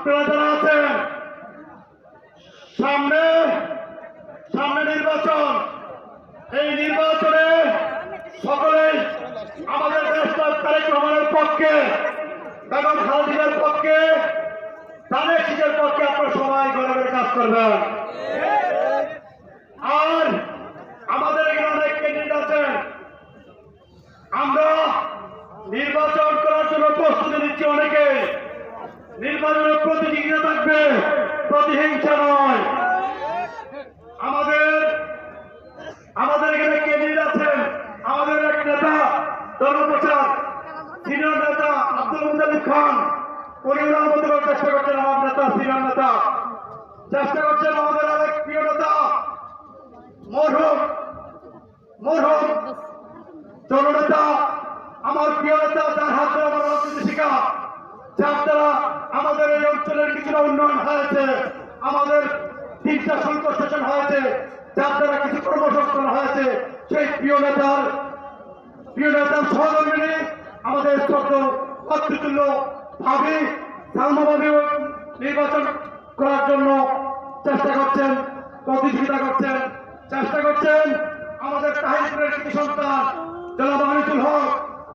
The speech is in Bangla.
আপনারা যারা আছেন সামনে সামনে নির্বাচন, এই নির্বাচনে সকলেই আমাদের দেশটার তারেক রহমানের পক্ষে, বেগম খালেদার পক্ষে, তাদের শীতের পক্ষে আপনারা সবাই গৌরবের কাজ করবেন। আর আমাদের এখানে অনেক ক্যান্ডিডেট আছেন, আমরা নির্বাচন করার জন্য প্রস্তুতি নিচ্ছি। অনেকে নির্বাচনের প্রতিযোগিতা থাকবে, প্রতিহিংসা নয়। আমাদের এখানে ক্যান্ডিডেট আছেন, আমাদের এক নেতা ধর্মপ্রচার সিনিয়র নেতা আব্দুল মুতালিব খান, উনি ওনার মতো করে চেষ্টা করছেন। আমার নেতা সিনিয়র নেতা চেষ্টা করছেন। আমাদের আরেক প্রিয় নেতা মরহুম জননেতা, আমার প্রিয় নেতা, যার হাত ধরে আমার রাজনীতি শিক্ষা, যার দ্বারা আমাদের এই অঞ্চলের কিছুটা উন্নয়ন হয়েছে, আমাদের 3টা সংকট সেশন হয়েছে, যার দ্বারা কিছু কর্মসংস্থান হয়েছে, সেই প্রিয় নেতার সহধর্মিনী আমাদের শব্দ মাতৃতুল্য ভাবি সালমা ভাবি নির্বাচন করার জন্য চেষ্টা করছেন, প্রতিযোগিতা করছেন, চেষ্টা করছেন। আমাদের তাহিরপুরের কিছু সন্তান জনাব আনিসুল হক